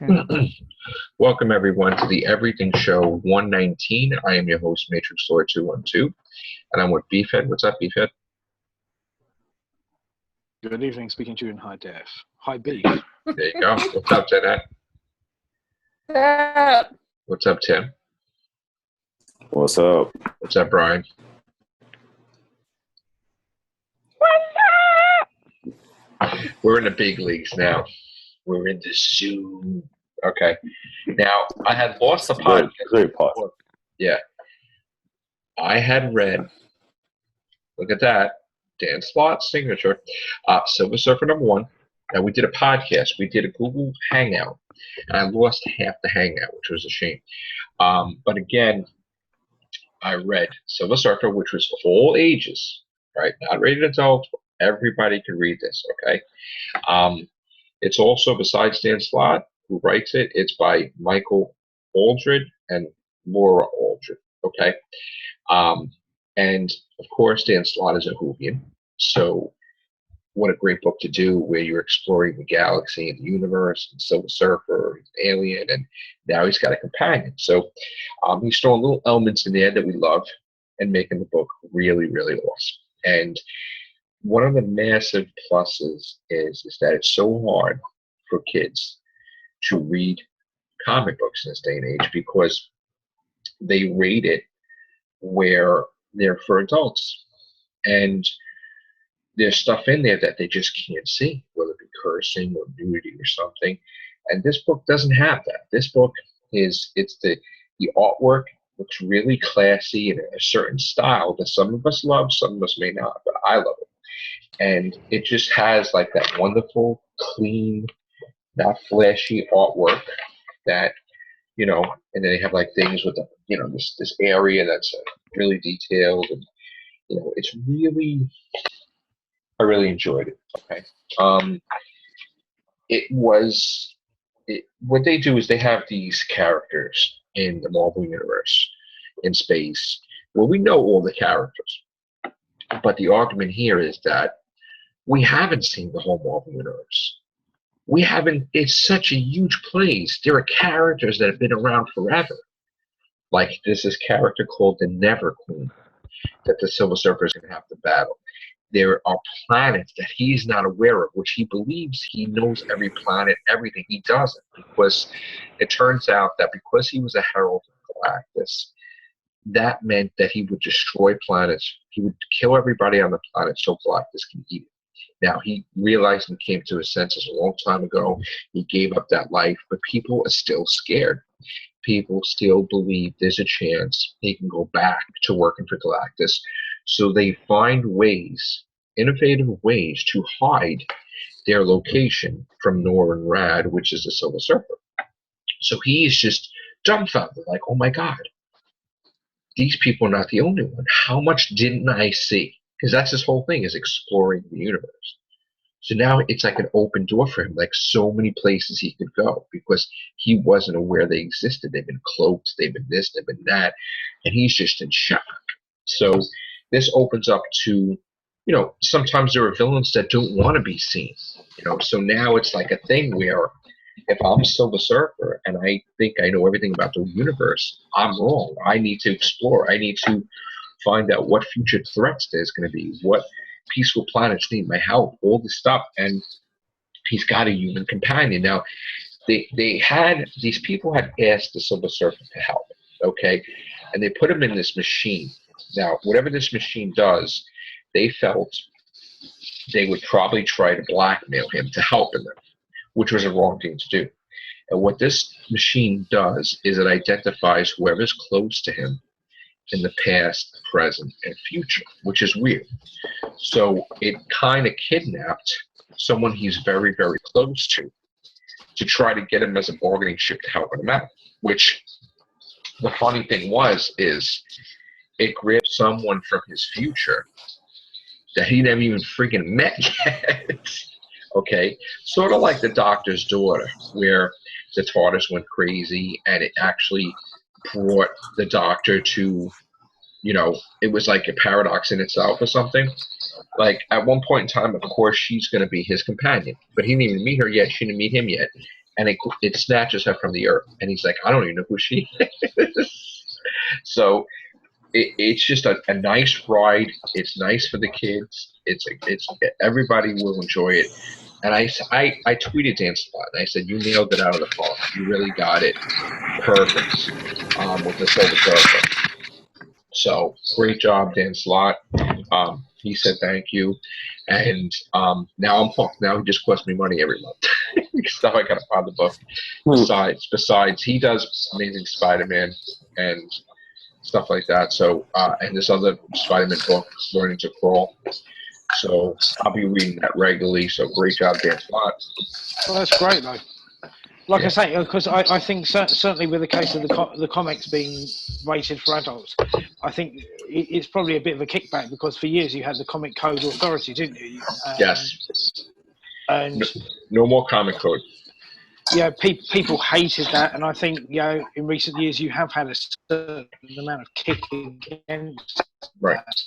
Okay. Welcome everyone to the Everything Show 119. I am your host, Matrix Lord 212, and I'm with Beefhead. What's up, Beefhead? Good evening, speaking to you in high def. Hi, Beef. There you go. What's up, Jeanette? What's up, Tim? What's up? What's up, Brian? We're in the big leagues now. We're in the zoo. Okay. Now, I had lost the podcast. Great part. Yeah. I had read, look at that, Dan Slott's signature, Silver Surfer #1. Now, we did a podcast. We did a Google Hangout, and I lost half the Hangout, which was a shame. But again, I read Silver Surfer, which was for all ages, right? Not rated adult. Everybody can read this, okay? It's also, besides Dan Slott, who writes it, it's by Michael Aldred and Laura Aldred, okay? And, of course, Dan Slott is a Whovian, so what a great book to do where you're exploring the galaxy and the universe and Silver Surfer, an alien, and now he's got a companion. So he's throwing little elements in there that we love and making the book really, really awesome. And one of the massive pluses is that it's so hard for kids to read comic books in this day and age because they rate it where they're for adults. And there's stuff in there that they just can't see, whether it be cursing or nudity or something. And this book doesn't have that. This book it's the artwork looks really classy and a certain style that some of us love, some of us may not, but I love it. And it just has like that wonderful, clean, not flashy artwork that, and then they have like things with this area that's really detailed, and it's really, I really enjoyed it. Okay. What they do is they have these characters in the Marvel Universe in space. Well, we know all the characters, but the argument here is that we haven't seen the whole Marvel Universe. We haven't, it's such a huge place. There are characters that have been around forever. Like there's this character called the Never Queen that the Silver Surfer is going to have to battle. There are planets that he's not aware of, which he believes he knows every planet, everything. He doesn't, because it turns out that because he was a herald of Galactus, that meant that he would destroy planets. He would kill everybody on the planet so Galactus can eat it. Now, he realized and came to his senses a long time ago. He gave up that life, but people are still scared. People still believe there's a chance he can go back to working for Galactus. So they find ways, innovative ways, to hide their location from Norrin Radd, which is the Silver Surfer. So he's just dumbfounded, like, oh my God, these people are not the only one. How much didn't I see? Because that's his whole thing, is exploring the universe. So now it's like an open door for him, like so many places he could go, because he wasn't aware they existed. They've been cloaked, they've been this, they've been that, and he's just in shock. So this opens up to, sometimes there are villains that don't want to be seen, so now it's like a thing where if I'm Silver Surfer and I think I know everything about the universe, I'm wrong. I need to explore. I need to find out what future threats there's going to be, what peaceful planets need my help, all this stuff. And he's got a human companion. Now, these people had asked the Silver Surfer to help, okay? And they put him in this machine. Now, whatever this machine does, they felt they would probably try to blackmail him to help him, which was a wrong thing to do. And what this machine does is it identifies whoever's close to him in the past, present, and future, which is weird. So it kind of kidnapped someone he's very, very close to try to get him as a bargaining chip to help him out, which the funny thing is it grabbed someone from his future that he never even freaking met yet. Okay? Sort of like the Doctor's daughter, where the TARDIS went crazy and it actually brought the Doctor to, it was like a paradox in itself or something. Like at one point in time, of course, she's going to be his companion, but he didn't even meet her yet. She didn't meet him yet. and it snatches her from the earth. And he's like, I don't even know who she is. So it's just a nice ride. It's nice for the kids. It's everybody will enjoy it. And I tweeted Dan Slott and I said, you nailed it out of the park. You really got it perfect with the Silver Surfer. So great job, Dan Slott. He said thank you, and now I'm hooked. Now he just costs me money every month. So I got to buy the book. Besides, he does Amazing Spider-Man and stuff like that. So and this other Spider-Man book, Learning to Crawl. So I'll be reading that regularly. So great job, Dan Slott. Well, that's great though. Like I say, because I think certainly with the case of the comics being rated for adults, I think it's probably a bit of a kickback because for years you had the Comic Code Authority, didn't you? Yes. And no more Comic Code. Yeah, people hated that, and I think in recent years you have had a certain amount of kick against right. That.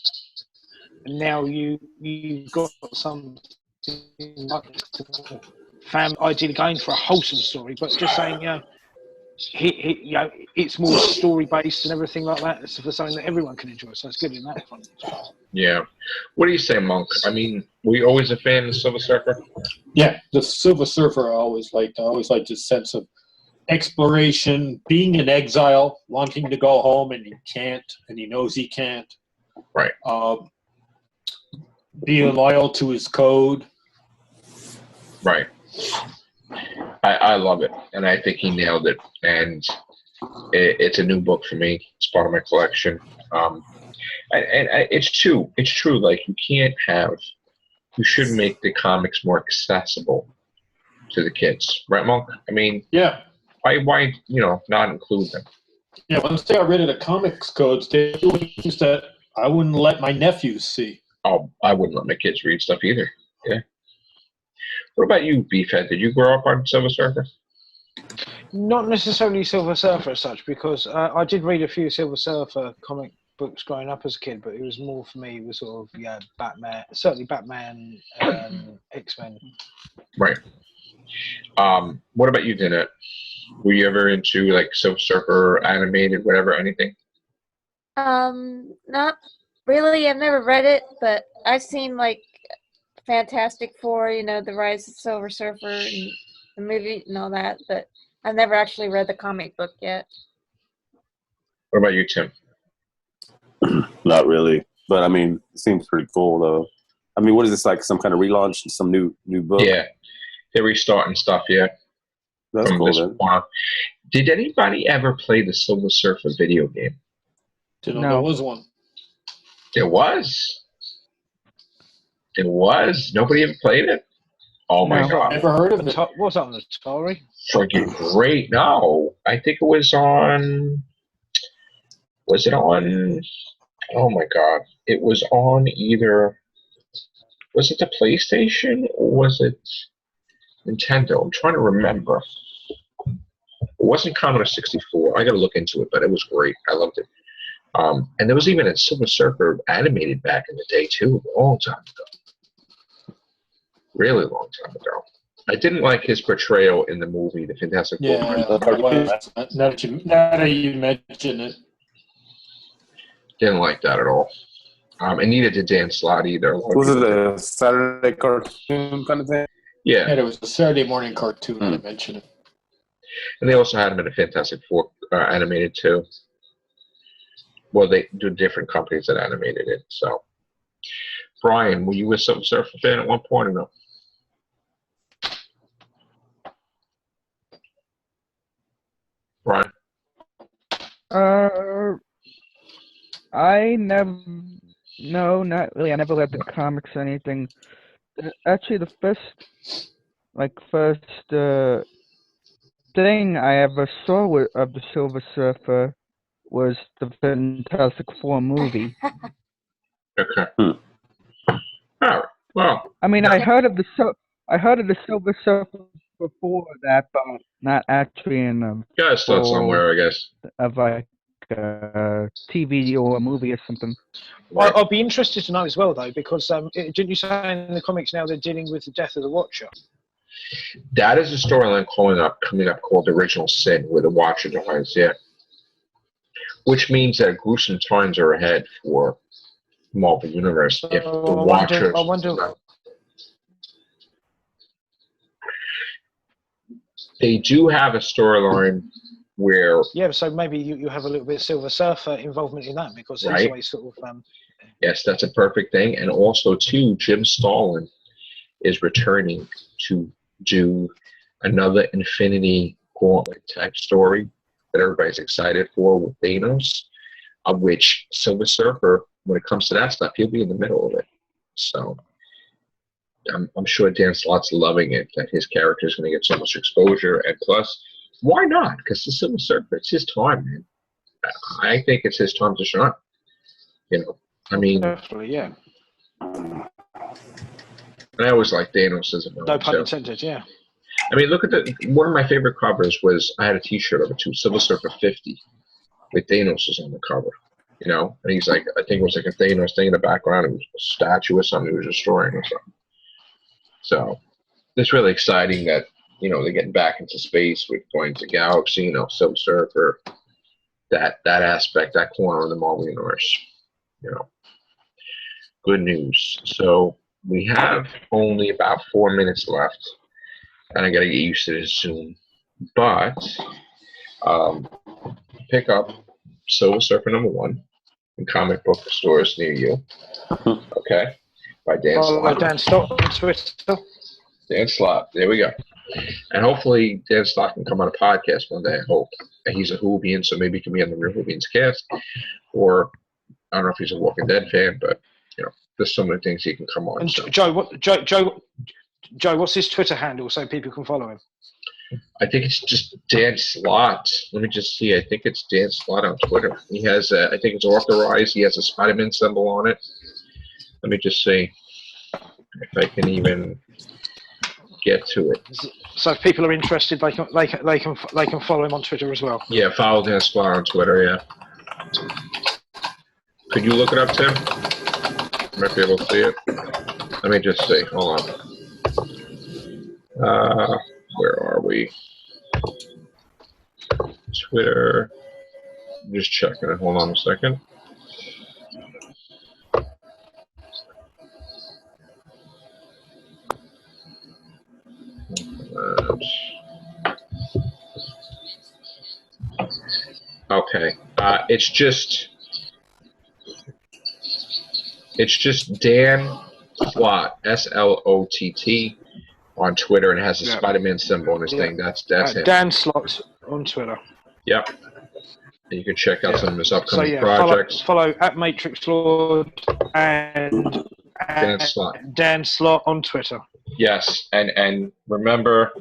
And now you've got something like family, ideally going for a wholesome story, but just saying, it's more story based and everything like that. It's for something that everyone can enjoy, so it's good in that front. Yeah. What do you say, Monk? I mean, were you always a fan of the Silver Surfer? Yeah, the Silver Surfer I always liked. I always liked his sense of exploration, being in exile, wanting to go home, and he can't, and he knows he can't. Right. Being loyal to his code. Right. I love it, and I think he nailed it. And it's a new book for me. It's part of my collection. And it's true. It's true. Like you should make the comics more accessible to the kids, right, Monk? I mean, yeah. Why not include them? Yeah. Once they got rid of the comics codes, they do things that I wouldn't let my nephews see. Oh, I wouldn't let my kids read stuff either. Yeah. What about you, Beefhead? Did you grow up on Silver Surfer? Not necessarily Silver Surfer as such, because I did read a few Silver Surfer comic books growing up as a kid, but it was more for me. It was sort of Batman, certainly Batman, X-Men. Right. What about you, Dinette? Were you ever into like Silver Surfer, animated, whatever, anything? Not really. I've never read it, but I've seen like Fantastic Four, the Rise of Silver Surfer and the movie and all that, but I've never actually read the comic book yet. What about you, Tim? Not really, but I mean, it seems pretty cool though. I mean, what is this, like some kind of relaunch, some new book? Yeah, they're restarting stuff. Yeah, that's cool. Then. Did anybody ever play the Silver Surfer video game? No, there was one. There was. It was. Nobody ever played it? Oh my God. Never heard of it. What was that on the Atari? Freaking great. No. I think it was on. Was it on? Oh my God. It was on either. Was it the PlayStation or was it Nintendo? I'm trying to remember. It wasn't Commodore 64. I got to look into it, but it was great. I loved it. And there was even a Silver Surfer animated back in the day, too, a long time ago. Really long time ago. I didn't like his portrayal in the movie, The Fantastic Four. Yeah, now that you mention it. Didn't like that at all. And neither did Dan Slott either. Was it a Saturday cartoon kind of thing? Yeah. And it was a Saturday morning cartoon, I mentioned it. And they also had him in a Fantastic Four animated, too. Well, they do different companies that animated it, so. Brian, were you a Silver Surfer fan at one point or no? Brian? No, not really. I never read the comics or anything. Actually, the first thing I ever saw of the Silver Surfer was the Fantastic Four movie. Okay. All right. Well. I mean, I heard of the Silver Surfer before that, but not actually in Yeah, it's still somewhere, I guess. Of like a TV or a movie or something. Well, I'll be interested to know as well, though, because didn't you say in the comics now they're dealing with the death of the Watcher? That is a storyline coming up called Original Sin, where the Watcher dies. Yeah, which means that gruesome times are ahead for Marvel Universe if the Watcher. I wonder. They do have a storyline where. Yeah, so maybe you have a little bit of Silver Surfer involvement in that because he's Right. always sort of. Yes, that's a perfect thing. And also, too, Jim Starlin is returning to do another Infinity Gauntlet type story that everybody's excited for with Thanos, of which Silver Surfer, when it comes to that stuff, he'll be in the middle of it. So I'm sure Dan Slott's loving it, that his character is going to get so much exposure. And plus, why not? Because the Silver Surfer, it's his time, man. I think it's his time to shine. You know, I mean, Definitely, yeah. and I always like Thanos as a villain. No pun intended, yeah. I mean, look at one of my favorite covers was, I had a T-shirt of it too, Silver Surfer 50, with Thanos was on the cover. You know, and he's like, I think it was like a Thanos thing in the background. It was a statue or something he was destroying or something. So it's really exciting that, you know, they're getting back into space with going to Galaxy, you know, Silver Surfer, that aspect, that corner of the Marvel Universe. You know, good news. So we have only about 4 minutes left, and I got to get used to this soon. But pick up Silver Surfer #1 in comic book stores near you. Okay, by Dan Slott. Dan Slott on Twitter. Dan Slott. There we go. And hopefully Dan Slott can come on a podcast one day. I hope. He's a Whovian, so maybe he can be on the Real Whovians cast. Or I don't know if he's a Walking Dead fan, but you know, there's so many things he can come on. And so. Joe, what's his Twitter handle so people can follow him? I think it's just Dan Slott. Let me just see. I think it's Dan Slott on Twitter. He has, I think it's authorized. He has a Spider-Man symbol on it. Let me just see if I can even get to it. So if people are interested, they can follow him on Twitter as well. Yeah, follow Dan Slott on Twitter. Yeah. Could you look it up, Tim? You might be able to see it. Let me just see. Hold on. Where are we? Twitter. I'm just checking it. Hold on a second. Okay. It's just Dan Slott, Slott, on Twitter, and it has a Spider-Man symbol on his thing. That's him. Dan Slott on Twitter. Yep. And you can check out some of his upcoming projects. Follow at Matrix Lord and Dan Slott on Twitter. Yes, and remember,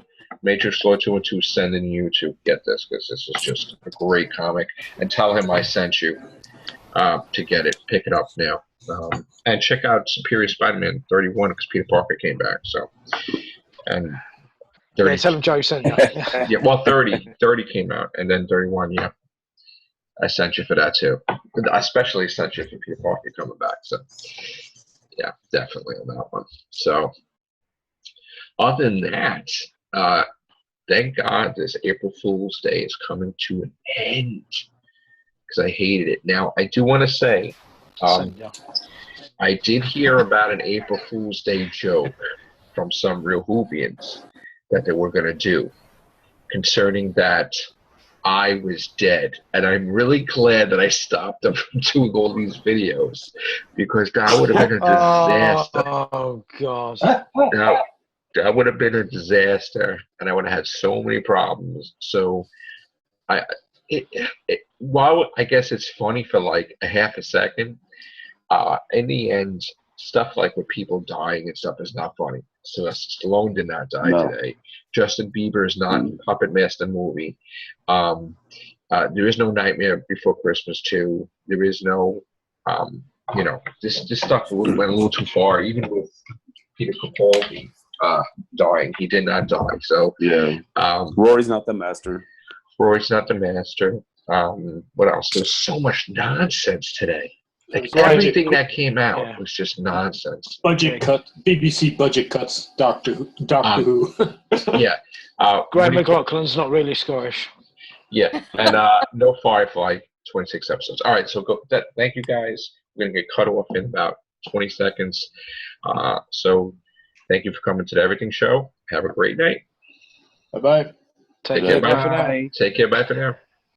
Matrix Lord 212 is sending you to get this, because this is just a great comic. And tell him I sent you to get it. Pick it up now. And check out Superior Spider-Man 31, because Peter Parker came back. So, and 30. Yeah, tell him Joe sent you. Yeah, well, 30 came out, and then 31. Yeah, I sent you for that too. I especially sent you for Peter Parker coming back. So, yeah, definitely on that one. So, other than that, thank God this April Fool's Day is coming to an end, because I hated it. Now, I do want to say, I did hear about an April Fool's Day joke from some Real Whovians that they were going to do concerning that I was dead. And I'm really glad that I stopped them from doing all these videos, because that would have been a disaster. Oh, God. That would have been a disaster, and I would have had so many problems. So, while I guess it's funny for like a half a second, in the end, stuff like with people dying and stuff is not funny. So Stallone did not die today. Justin Bieber is not in Puppet Master movie. There is no Nightmare Before Christmas 2. There is no, this stuff went a little too far. Even with Peter Capaldi dying, he did not die. So yeah, Rory's not the master. Rory's not the master. What else? There's so much nonsense today. Like, Great. everything that came out Yeah. was just nonsense. Budget cut. BBC budget cuts. Doctor Who. Yeah. Graham Really- McLaughlin's not really Scottish. Yeah, and no Firefly, 26 episodes. All right, so thank you guys. We're gonna get cut off in about 20 seconds. So thank you for coming to the Everything Show. Have a great night. Bye bye. Take care, care. Bye bye. for now. Take care. Bye for now.